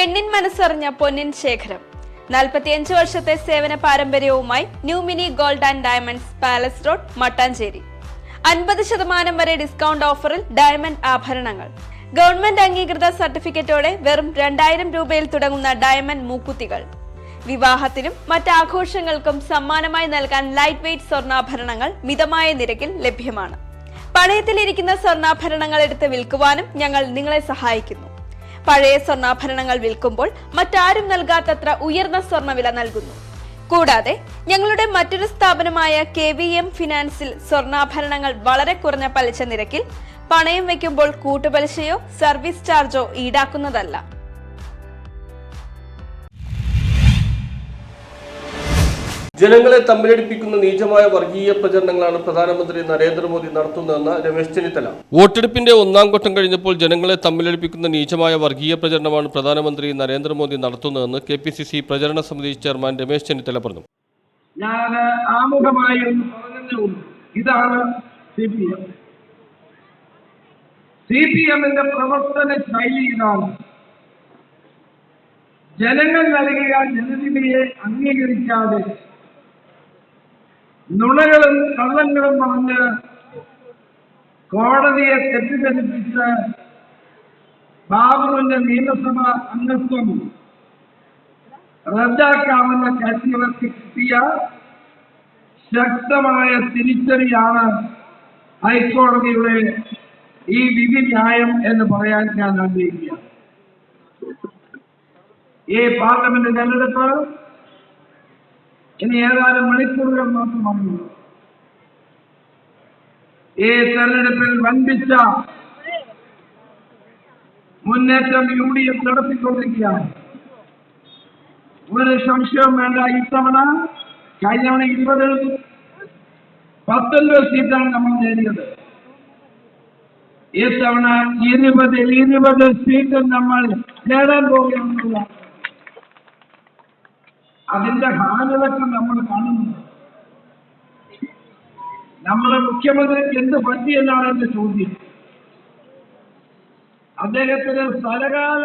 പെണ്ണിൻ മനസ്സറിഞ്ഞ പൊന്നിൻ ശേഖരം 45 വർഷത്തെ സേവന പാരമ്പര്യവുമായി new mini gold and diamonds palace road Mattancherry 50% വരെ ഡിസ്കൗണ്ട് ഓഫറിൽ ഡയമണ്ട് ആഭരണങ്ങൾ ഗവൺമെന്റ് അംഗീകൃത സർട്ടിഫിക്കറ്റോടെ വെറും 2000 രൂപയിൽ തുടങ്ങുന്ന ഡയമണ്ട് മൂക്കുത്തികൾ വിവാഹത്തിനും മറ്റാഘോഷങ്ങൾക്കും സമ്മാനമായി നൽകാൻ ലൈറ്റ് വെയ്റ്റ് സ്വർണ്ണാഭരണങ്ങൾ മിതമായ നിരക്കിൽ ലഭ്യമാണ്. പണയത്തിലിരിക്കുന്ന സ്വർണ്ണാഭരണങ്ങൾ എടുത്ത് വിൽക്കുവാനും ഞങ്ങൾ നിങ്ങളെ സഹായിക്കുന്നു. പഴയ സ്വർണ്ണാഭരണങ്ങൾ വിൽക്കുമ്പോൾ മറ്റാരും നൽകാത്തത്ര ഉയർന്ന സ്വർണ്ണവില നൽകുന്നു. കൂടാതെ ഞങ്ങളുടെ മറ്റൊരു സ്ഥാപനമായ KVM ഫിനാൻസിൽ സ്വർണ്ണാഭരണങ്ങൾ വളരെ കുറഞ്ഞ പലിശ നിരക്കിൽ പണയം വയ്ക്കുമ്പോൾ കൂട്ടുപലിശയോ സർവീസ് ചാർജോ ഈടാക്കുന്നതല്ല. ജനങ്ങളെ തമ്മിലടിപ്പിക്കുന്ന നീചമായ വർഗീയ പ്രചരണങ്ങളാണ് പ്രധാനമന്ത്രി നരേന്ദ്രമോദി നടത്തുന്നതെന്ന് രമേശ് ചെന്നിത്തല. വോട്ടെടുപ്പിന്റെ ഒന്നാം ഘട്ടം കഴിഞ്ഞപ്പോൾ ജനങ്ങളെ തമ്മിലടിപ്പിക്കുന്ന നീചമായ വർഗീയ പ്രചരണമാണ് പ്രധാനമന്ത്രി നരേന്ദ്രമോദി നടത്തുന്നതെന്ന് KPCC പ്രചരണ സമിതി ചെയർമാൻ രമേശ് ചെന്നിത്തല പറഞ്ഞു. ഞാൻ ആമുഖമായി ഇതാണ് CPMന്റെ പ്രവർത്തന ശൈലി ഇതാണ്. ജനങ്ങൾ നൽകിയ ജനവിധിയെ അംഗീകരിക്കാതെ നുണകളും കള്ളങ്ങളും പറഞ്ഞ് കോടതിയെ തെറ്റിദ്ധരിപ്പിച്ച് ബാബുവിന്റെ നിയമസഭാ അംഗത്വം റദ്ദാക്കാമെന്ന കക്ഷികൾക്ക് കിട്ടിയ ശക്തമായ തിരിച്ചടിയാണ് ഹൈക്കോടതിയുടെ ഈ വിധി ന്യായം എന്ന് പറയാൻ ഞാൻ ആഗ്രഹിക്കുകയാണ്. ഈ പാർലമെന്റ് തെരഞ്ഞെടുപ്പ് ഇനി ഏതാനും മണിക്കൂറുകൾ മാത്രമാണ്. ഈ തെരഞ്ഞെടുപ്പിൽ വൻപിച്ച മുന്നേറ്റം UDF നടത്തിക്കൊണ്ടിരിക്കുകയാണ്. ഒരു സംശയവും വേണ്ട. ഇത്തവണ കഴിഞ്ഞവണ 19 സീറ്റാണ് നമ്മൾ നേടിയത്. ഇത്തവണ 20 സീറ്റ് നമ്മൾ നേടാൻ പോവുകയാണെന്നുള്ള അതിന്റെ ഹാനിളക്കം നമ്മൾ കാണുന്നു. നമ്മുടെ മുഖ്യമന്ത്രിക്ക് എന്ത് പറ്റി എന്നാണ് എന്റെ ചോദ്യം. അദ്ദേഹത്തിന് സ്ഥലകാല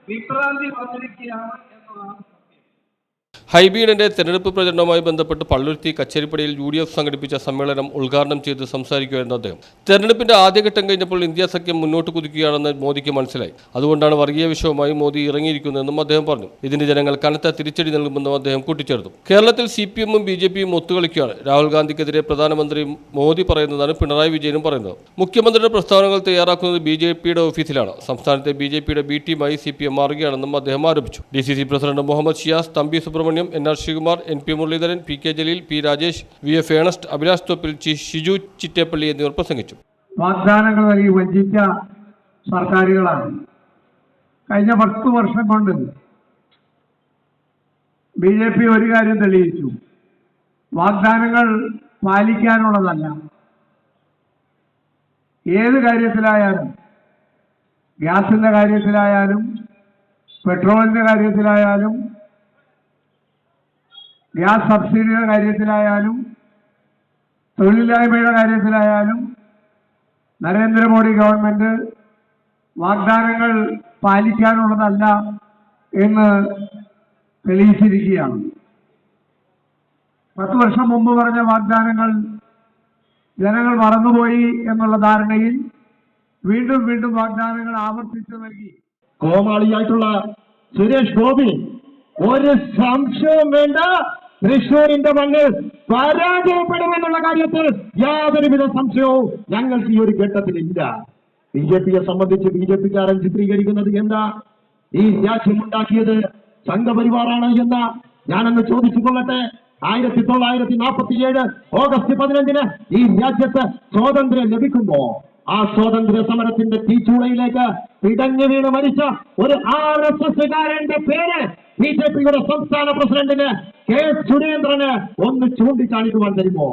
വിഭ്രാന്തി വന്നിരിക്കുകയാണ് എന്നതാണ്. ഹൈബീഡിന്റെ തെരഞ്ഞെടുപ്പ് പ്രചരണവുമായി ബന്ധപ്പെട്ട് പള്ളുരുത്തി കച്ചേരിപ്പടിയിൽ UDF സംഘടിപ്പിച്ച സമ്മേളനം ഉദ്ഘാടനം ചെയ്ത് സംസാരിക്കുകയായിരുന്നു അദ്ദേഹം. തെരഞ്ഞെടുപ്പിന്റെ ആദ്യഘട്ടം കഴിഞ്ഞപ്പോൾ ഇന്ത്യ സഖ്യം മുന്നോട്ട് കുതിക്കുകയാണെന്ന് മോദിക്ക് മനസ്സിലായി. അതുകൊണ്ടാണ് വർഗീയ വിഷയവുമായി മോദി ഇറങ്ങിയിരിക്കുന്നതെന്നും അദ്ദേഹം പറഞ്ഞു. ഇതിന് ജനങ്ങൾ കനത്ത തിരിച്ചടി നൽകുമെന്നും അദ്ദേഹം കൂട്ടിച്ചേർത്തു. കേരളത്തിൽ CPMഉം BJPയും ഒത്തുകളിക്കുകയാണ്. രാഹുൽ ഗാന്ധിക്കെതിരെ പ്രധാനമന്ത്രി മോദി പറയുന്നതാണ് പിണറായി വിജയനും പറയുന്നത്. മുഖ്യമന്ത്രിയുടെ പ്രസ്താവനകൾ തയ്യാറാക്കുന്നത് BJPയുടെ ഓഫീസിലാണ്. സംസ്ഥാനത്തെ BJPയുടെ B ടീമായി CPM മാറുകയാണെന്നും അദ്ദേഹം ആരോപിച്ചു. DCC president Muhammad Shiyas, Thampi Subrahmanyam, NR Sreekumar, NP Muraleedharan, PK Jaleel, P Rajesh, VF Ernest, Abhilash Thoppil, Shiju Chittepally എന്നിവർ പ്രസംഗിച്ചു. വാഗ്ദാനങ്ങൾ നൽകി വഞ്ചിച്ച സർക്കാരുകളാണ്. കഴിഞ്ഞ 10 വർഷം കൊണ്ട് BJP ഒരു കാര്യം തെളിയിച്ചു: വാഗ്ദാനങ്ങൾ പാലിക്കാനുള്ളതല്ല. ഏത് കാര്യത്തിലായാലും, ഗ്യാസിന്റെ കാര്യത്തിലായാലും, പെട്രോളിന്റെ കാര്യത്തിലായാലും, ഗ്യാസ് സബ്സിഡിയുടെ കാര്യത്തിലായാലും, തൊഴിലില്ലായ്മയുടെ കാര്യത്തിലായാലും നരേന്ദ്രമോദി ഗവൺമെന്റ് വാഗ്ദാനങ്ങൾ പാലിക്കാനുള്ളതല്ല എന്ന് തെളിയിച്ചിരിക്കുകയാണ്. 10 വർഷം മുമ്പ് പറഞ്ഞ വാഗ്ദാനങ്ങൾ ജനങ്ങൾ മറന്നുപോയി എന്നുള്ള ധാരണയിൽ വീണ്ടും വീണ്ടും വാഗ്ദാനങ്ങൾ ആവർത്തിച്ചു നൽകി. കോമാളിയായിട്ടുള്ള സുരേഷ് ഗോപി ഒരു സംശയവും വേണ്ട, തൃശ്ശൂരിന്റെ മണ്ണിൽ പരാജയപ്പെടുമെന്നുള്ള കാര്യത്തിൽ യാതൊരുവിധ സംശയവും ഞങ്ങൾക്ക് ഈ ഒരു ഘട്ടത്തിലില്ല. BJPയെ സംബന്ധിച്ച് BJPക്കാരൻ ചിത്രീകരിക്കുന്നത് എന്താ? ഈ രാജ്യമുണ്ടാക്കിയത് സംഘപരിവാറാണ് എന്ന ഞാനൊന്ന് ചോദിച്ചു കൊള്ളട്ടെ. 1947 ഓഗസ്റ്റ് 15 ഈ രാജ്യത്ത് സ്വാതന്ത്ര്യം ലഭിക്കുമ്പോ ആ സ്വാതന്ത്ര്യ സമരത്തിന്റെ തീച്ചൂളയിലേക്ക് പിടഞ്ഞു വീണ് മരിച്ച ഒരു RSSകാരന്റെ പേര് BJPയുടെ സംസ്ഥാന പ്രസിഡന്റിന് K സുരേന്ദ്രന് ഒന്ന് ചൂണ്ടിക്കാണിക്കുവാൻ തരുമോ?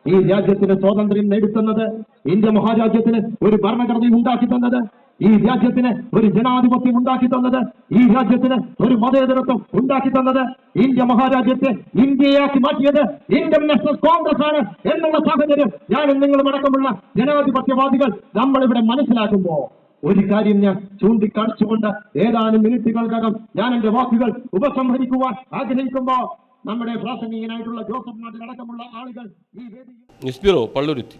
ഈ രാജ്യത്തിന് സ്വാതന്ത്ര്യം നേടിത്തന്നത്, ഇന്ത്യ മഹാരാജ്യത്തിന് ഒരു ഭരണഘടന ഉണ്ടാക്കി തന്നത്, ഈ രാജ്യത്തിന് ഒരു ജനാധിപത്യം ഉണ്ടാക്കി തന്നത്, ഈ രാജ്യത്തിന് ഒരു മതേതരത്വം ഉണ്ടാക്കി തന്നത്, ഇന്ത്യ മഹാരാജ്യത്തെ ഇന്ത്യയാക്കി മാറ്റിയത് ഇന്ത്യൻ നാഷണൽ കോൺഗ്രസ് ആണ് എന്നുള്ള സാഹചര്യം ഞാനും നിങ്ങളും അടക്കമുള്ള ജനാധിപത്യവാദികൾ നമ്മളിവിടെ മനസ്സിലാക്കുമ്പോ ഒരു കാര്യം ഞാൻ ചൂണ്ടിക്കാണിച്ചുകൊണ്ട് ഏതാനും മിനിറ്റുകൾക്കകം ഞാൻ എന്റെ വാക്കുകൾ ഉപസംഹരിക്കുവാൻ ആഗ്രഹിക്കുമ്പോൾ നമ്മുടെ പ്രാസംഗികനായിട്ടുള്ള ജോസഫ് നാട്ടിൽ അടക്കമുള്ള ആളുകൾ ഈ വേദിയിൽ ന്യൂസ് ബ്യൂറോ പള്ളുരുത്തി.